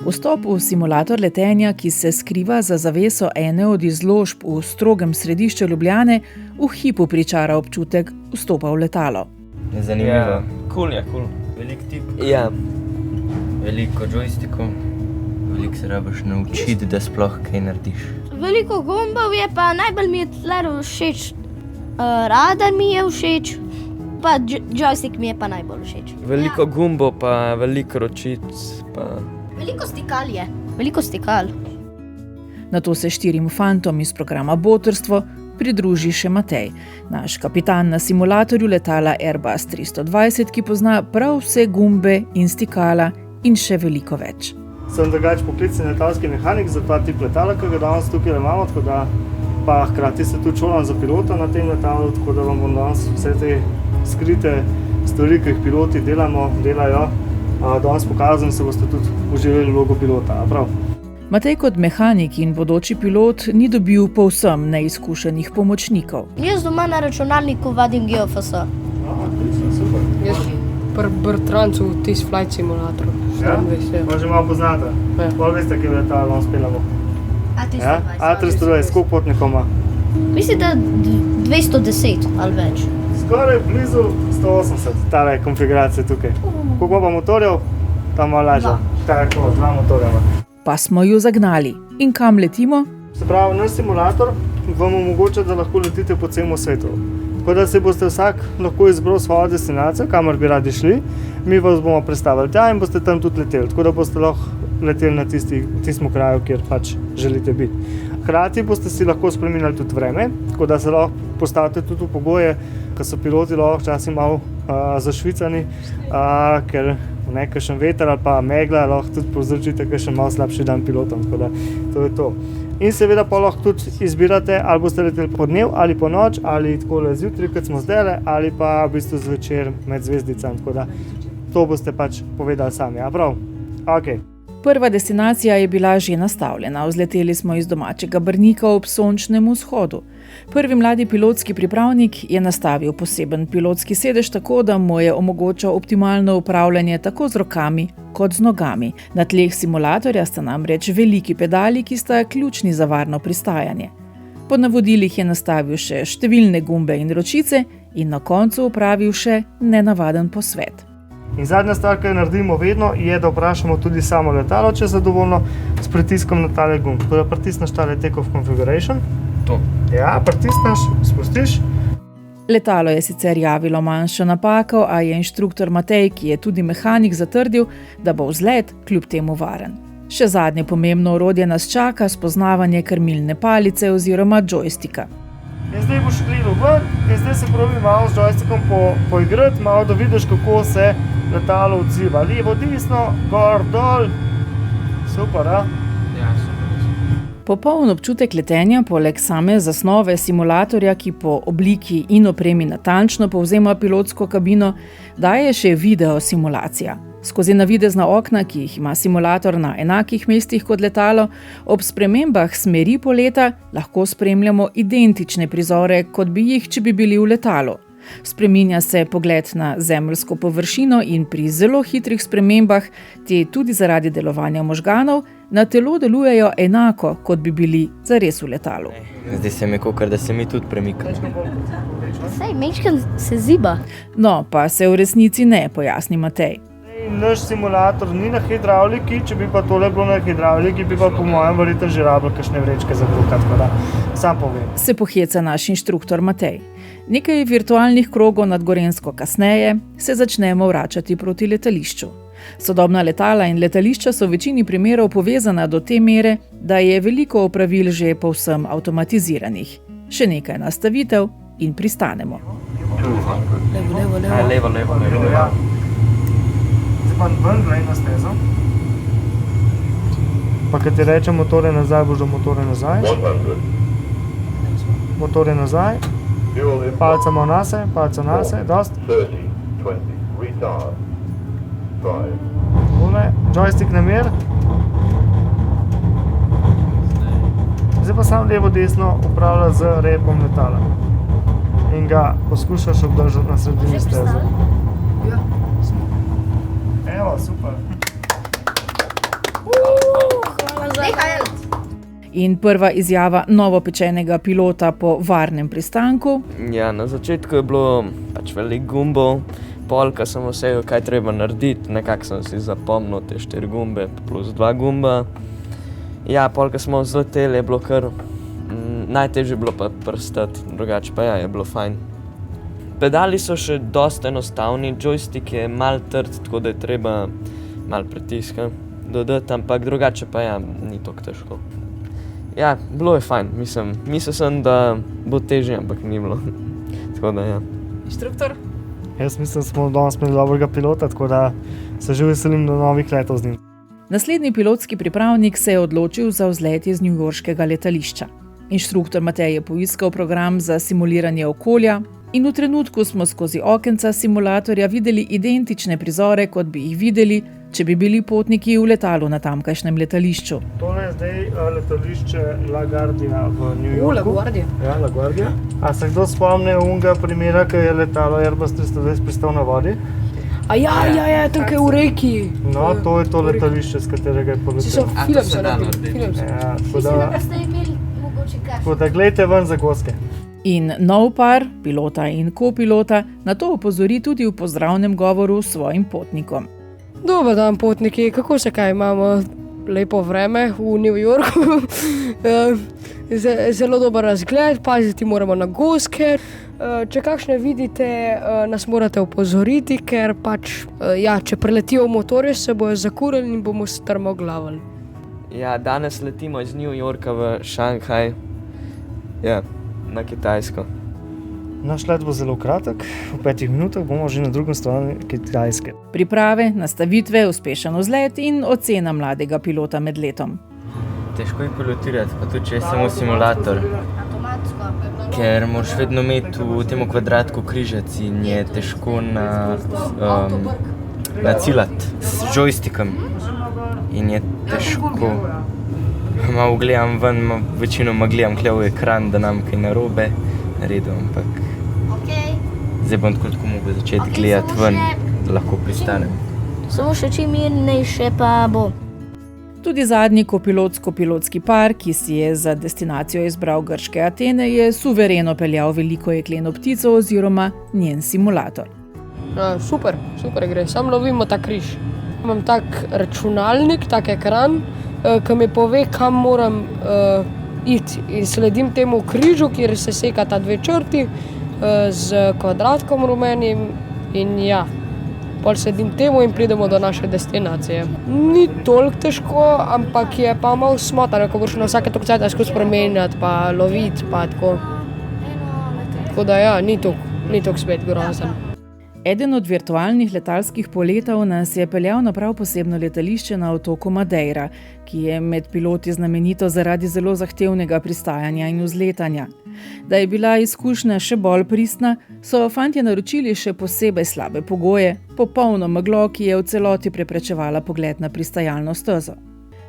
Vstop v simulator letenja, ki se skriva za zaveso ene od izložb v strogem središču Ljubljane, v hipu pričara občutek vstopa v letalo. Je zanimivo. Cool. Velik tip. Ja. Veliko joystikov. Veliko se rabiš naučiti, da sploh kaj narediš. Veliko gumbov je, pa najbolj mi je tle všeč. Radar mi je všeč, pa joystick mi je pa najbolj všeč. Veliko gumbov, pa veliko ročic, pa... Veliko stikal. Nato se 4 fantom iz programa Botrstvo pridruži še Matej, naš kapitan na simulatorju letala Airbus 320, ki pozna prav vse gumbe in stikala in še veliko več. Sem drugače poklicni letalski mehanik za ta tip letala, ki ga danes tukaj imamo, tako da pa hkrati se tudi šolam za pilota na tem letalu, tako da vam bom danes vse te skrite stvari, ki jih piloti delajo, danes pokazam, se boste tudi uživali vlogo pilota, prav? Matej kot mehanik in bodoči pilot ni dobil povsem neizkušenih pomočnikov. Jaz doma na računalniku vadim GeoFS. Super. Jaz pri Bertrancu tisti flight simulator. Ja? Pa že malo poznate? Ja. Bolj veste, kje letalo danes pelamo? A320, koliko potnikov ima? Mislim, da 210 ali več. Skoraj blizu 180, tale konfiguracija tukaj. Koliko pa motorjev? Tam malo lažje. Tako, 2 motorja ima. Pa smo ju zagnali. In kam letimo? Se pravi, naš simulator vam omogoča, da lahko letite po celem svetu. Tako da se boste vsak lahko izbral svojo destinacijo, kamor bi radi šli. Mi vas bomo predstavili tja in boste tam tudi leteli. Tako da boste lahko leteli na tistem kraju, kjer pač želite biti. Hkrati boste si lahko spreminjali tudi vreme, tako da se lahko postavite tudi v pogoje, ko so piloti lahko včasih malo zašvicani, ker kakšen veter ali pa megla lahko tudi povzročite kakšen malo slabši dan pilotom, tako da to je to. In seveda pa lahko tudi izbirate, ali boste leteli po dnev ali po noč, ali takole zjutraj, kot smo zdajle, ali pa v bistvu zvečer med zvezdicami, tako da to boste pač povedali sami, a prav? Okej. Prva destinacija je bila že nastavljena. Vzleteli smo iz domačega Brnika ob sončnem vzhodu. Prvi mladi pilotski pripravnik je nastavil poseben pilotski sedež tako, da mu je omogočal optimalno upravljanje tako z rokami kot z nogami. Na tleh simulatorja sta namreč veliki pedali, ki sta ključni za varno pristajanje. Po navodilih je nastavil še številne gumbe in ročice in na koncu opravil še nenavaden posvet. In zadnja stvar, ki jo naredimo vedno, je, da vprašamo tudi samo letalo, če je zadovoljno s pritiskom na tale gumb. Tako da pritisneš tale take off configuration. To. Ja, pritisneš, spustiš. Letalo je sicer javilo manjšo napako, a je inštruktor Matej, ki je tudi mehanik, zatrdil, da bo vzlet kljub temu varen. Še zadnje pomembno orodje nas čaka, spoznavanje krmilne palice oziroma joysticka. In zdaj boš gledal ven in zdaj se probi malo z joystickom poigrati, malo da vidiš, kako se letalo odziva. Levo, desno, gor, dol. Super, a? Ja, super. Popoln občutek letenja, poleg same zasnove simulatorja, ki po obliki in opremi natančno povzema pilotsko kabino, daje še video simulacija. Skozi navidezna okna, ki jih ima simulator na enakih mestih kot letalo, ob spremembah smeri poleta lahko spremljamo identične prizore, kot bi jih, če bi bili v letalu. Spreminja se pogled na zemeljsko površino in pri zelo hitrih spremembah, te tudi zaradi delovanja možganov, na telo delujejo enako, kot bi bili zares v letalu. Zdi se mi, kakor da se mi tudi premikamo. Saj, mečkan se ziba. No, pa se v resnici ne, pojasni Matej. Naš simulator ni na hidravliki, če bi pa tole bilo na hidravliki, bi pa po mojem verjetno že rabili kakšne vrečke za brukat, tako da sam povem. Se poheca naš inštruktor Matej. Nekaj virtualnih krogov nad Gorenjsko kasneje se začnemo vračati proti letališču. Sodobna letala in letališča so v večini primerov povezana do te mere, da je veliko opravil že povsem avtomatiziranih. Še nekaj nastavitev in pristanemo. Levo. Ja. Pa ven, glej na stezo. Pa kad ti reče motore nazaj, boš do motore nazaj. Motore nazaj. Palca malo nase, dost. Joystick na mir. Zdaj pa sam levo desno upravlja z repom letala. In ga poskušaš obdržati na sredini steze. Evo, super. In prva izjava novopečenega pilota po varnem pristanku. Ja, na začetku je bilo pač veliko gumbov, pol, ko sem vsega, kaj treba narediti, nekako sem si zapomnil te 4 gumbe plus 2 gumba. Ja, pol, ko smo vzleteli, je bilo kar najtežje bilo pa prstati, drugače pa ja, je bilo fajn. Pedali so še dosta enostavni, joystick je malo trd, tako da je treba malo pritiska dodati, ampak drugače pa ja, ni toliko težko. Ja, bilo je fajn, mislil sem, da bo težje, ampak ni bilo. Tako da ja. Inštruktor? Jaz mislim, da smo danes imeli dobrega pilota, tako da se že veselim do novih letov z njim. Naslednji pilotski pripravnik se je odločil za vzlet iz newyorškega letališča. Inštruktor Matej je poiskal program za simuliranje okolja in v trenutku smo skozi okenca simulatorja videli identične prizore, kot bi jih videli, če bi bili potniki v letalu na tamkajšnjem letališču. Tole je zdaj letališče LaGuardia v New Yorku. LaGuardia. Ja, LaGuardia. A se kdo spomne unga primera, ko je letalo Airbus 320 pristal na vodi? Ja, tukaj v reki. No, to je to letališče, z katerega je poletel. Film so naredili. Ja, Mislim, da ste imeli mogoče kakšen. tako da glejte ven za goske. In nov par, pilota in kopilota, na to opozori tudi v pozdravnem govoru svojim potnikom. Dober dan, potniki, kako se kaj imamo? Lepo vreme v New Yorku. Zelo dober razgled, paziti moramo na goske. Če kakšne vidite, nas morate opozoriti, ker pač, če preletijo v motorje, se bojo zakurili in bomo strmoglavili. Ja, danes letimo iz New Yorka v Šanghaj, ja, na Kitajsko. Naš let bo zelo kratek, v 5 minutah bomo že na drugem strani Kitajske. Priprave, nastavitve, uspešen vzlet in ocena mladega pilota med letom. Težko je pilotirati, pa tudi če je samo simulator, ker moraš vedno imeti v tem kvadratku križec in je težko nacilati s joystickom in je težko. Malo gledam ven, večinoma gledam kle v ekran, da nam kaj narobe naredil, ampak zdaj bom tako mogel začeti gledati ven, da lahko pristanem. Samo še čim mirnejše pa bo. Tudi zadnji kopilotsko-pilotski par, ki si je za destinacijo izbral grške Atene, je suvereno peljal veliko jekleno ptico oziroma njen simulator. Super gre, sam lovimo ta križ. Imam tak računalnik, tak ekran, ki mi pove, kam moram iti. In sledim temu križu, kjer se seka ta 2 črti z kvadratkom rumenim in ja, pol sledim temu in pridemo do naše destinacije. Ni toliko težko, ampak je pa malo smotano, ko boš na vsake toliko cajta skozi spremenjati pa loviti pa tako. Tako da ja, ni toliko spet grozen. Eden od virtualnih letalskih poletov nas je peljal na prav posebno letališče na otoku Madeira, ki je med piloti znamenito zaradi zelo zahtevnega pristajanja in vzletanja. Da je bila izkušnja še bolj pristna, so fantje naročili še posebej slabe pogoje, popolno meglo, ki je v celoti preprečevala pogled na pristajalno stezo.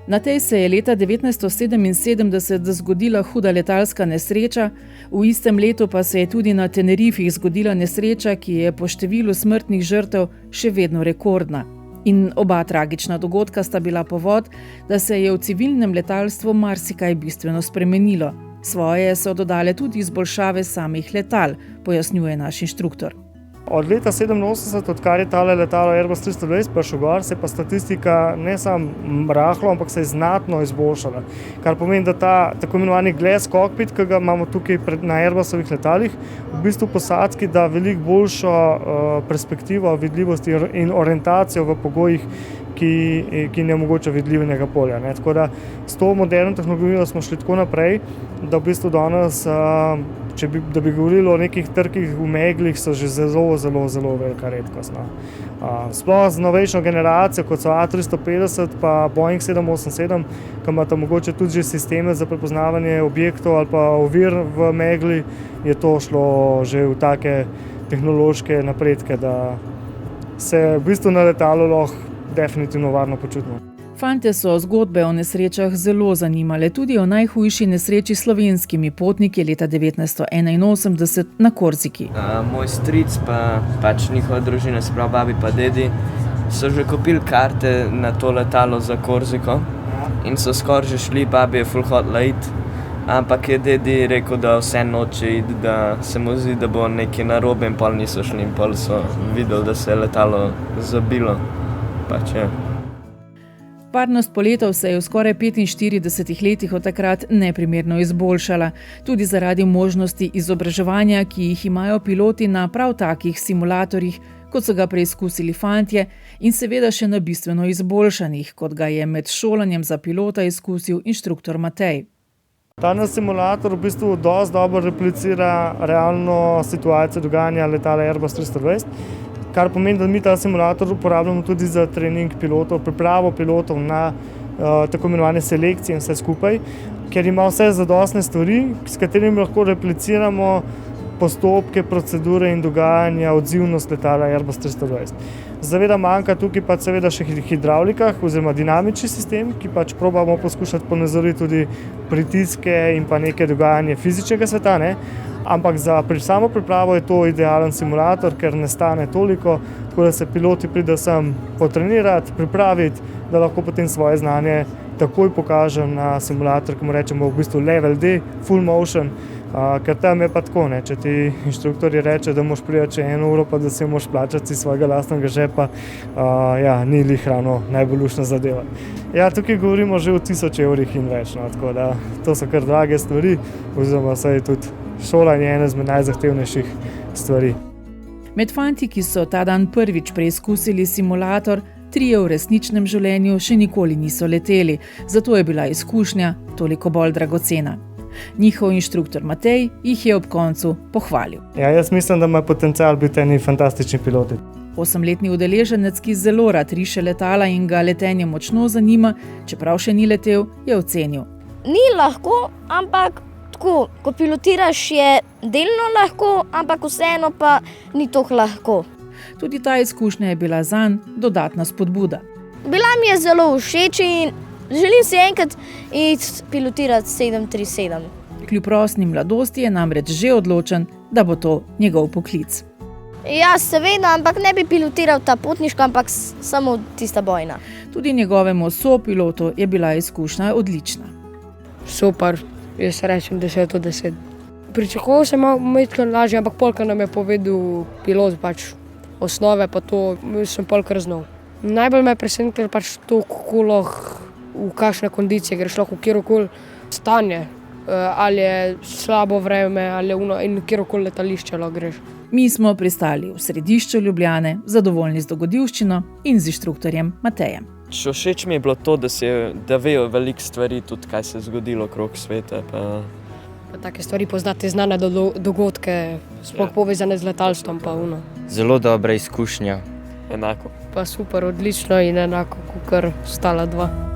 Na tej se je leta 1977 zgodila huda letalska nesreča, v istem letu pa se je tudi na Tenerifih zgodila nesreča, ki je po številu smrtnih žrtev še vedno rekordna. In oba tragična dogodka sta bila povod, da se je v civilnem letalstvu marsikaj bistveno spremenilo. Svoje so dodale tudi izboljšave samih letal, pojasnjuje naš inštruktor. Od leta 1987, odkar je tale letalo Airbus 320 prišel gor, se je pa statistika ne samo rahlo, ampak se je znatno izboljšala. Kar pomeni, da ta tako imenovani glass cockpit, ki ga imamo tukaj na Airbusovih letalih, v bistvu posadki da veliko boljšo perspektivo, vidljivost in orientacijo v pogojih, ki ne omogoča vidljivega polja. Tako da s to moderno tehnologijo smo šli tako naprej, da v bistvu danes, da bi govorili o nekih trkih v meglih, so že zelo velika redkost. Sploh z novejšo generacijo, kot so A350 pa Boeing 787, ki imata mogoče tudi že sisteme za prepoznavanje objektov ali pa ovir v megli, je to šlo že v take tehnološke napredke, da se v bistvu na letalu lahko definitivno varno počutimo. Fante so zgodbe o nesrečah zelo zanimale, tudi o najhujši nesreči s slovenskimi potniki leta 1981 na Korziki. Moj stric pa pač njihova družina, sprav babi pa dedi, so že kupili karte na to letalo za Korziko. in so skoraj že šli, babi je ful hotela iti. Ampak je dedi rekel, da vse noče iti, da se mu zdi, da bo nekaj narobe in pol niso šli in pol so videli, da se je letalo zabilo. Pač je. Varnost poletov se je v skoraj 45 letih od takrat neprimerno izboljšala, tudi zaradi možnosti izobraževanja, ki jih imajo piloti na prav takih simulatorjih, kot so ga preizkusili fantje, in seveda še na bistveno izboljšanih, kot ga je med šolanjem za pilota izkusil inštruktor Matej. Ta naš simulator v bistvu dosti dobro replicira realno situacijo dogajanja letala Airbus 320, kar pomeni, da mi ta simulator uporabljamo tudi za trening pilotov, pripravo pilotov na tako imenovane selekcije in vse skupaj, ker ima vse zadostne stvari, s katerimi lahko repliciramo postopke, procedure in dogajanja, odzivnost letala Airbus 320. Zaveda manjka tukaj pa seveda še hidravlika oziroma dinamični sistem, ki pač probamo poskušati ponazoriti tudi pritiske in pa neke dogajanje fizičnega sveta, ne? Ampak za samo pripravo je to idealen simulator, ker ne stane toliko, tako da se piloti pridejo sem potrenirati, pripraviti, da lahko potem svoje znanje takoj pokažejo na simulator, ki mu rečemo v bistvu level D, full motion, ker tam je pa tako, ne, če ti inštruktorji reče, da moraš priti 1 uro, pa da se moraš plačati iz svojega lastnega žepa, ni lih ravno najbolj luštna zadeva. Ja, tukaj govorimo že o 1000 evrih in več, no, tako da to so kar drage stvari, oziroma saj tudi šolanje je ena izmed najzahtevnejših stvari. Med fanti, ki so ta dan prvič preizkusili simulator, 3 v resničnem življenju še nikoli niso leteli, zato je bila izkušnja toliko bolj dragocena. Njihov inštruktor Matej jih je ob koncu pohvalil. Ja, jaz mislim, da ima potencial biti eni fantastični piloti. 8-letni udeleženec, ki zelo rad riše letala in ga letenje močno zanima, čeprav še ni letel, je ocenil. Ni lahko, ampak tako, ko pilotiraš je delno lahko, ampak vseeno pa ni tako lahko. Tudi ta izkušnja je bila zanj dodatna spodbuda. Bila mi je zelo všeč in želim si enkrat iti pilotirati 737. Kljub rosni mladosti je namreč že odločen, da bo to njegov poklic. Ja, seveda, ampak ne bi pilotiral ta potniška, ampak samo tista bojna. Tudi njegovemu sopilotu je bila izkušnja odlična. Super, jaz rečem 10 od 10. Pričakoval sem malo lažje, ampak polka nam je povedal pilot, pač osnove pa to sem polkar znal. Najbolj me je presenetilo pač to, kako lahko v kakšne kondicije greš, lahko v kjerokoli stanje, ali je slabo vreme, ali je in v kjerokoli letališče lahko greš. Mi smo pristali v središču Ljubljane, zadovoljni z dogodivščino in z inštruktorjem Matejem. Všeč mi je bilo to, da vejo veliko stvari, tudi kaj se je zgodilo okrog sveta. Pa take stvari poznate, znane dogodke, sploh povezane z letalstvom. Pa Zelo dobra izkušnja. Enako. Pa super, odlično in enako, kakor ostala dva.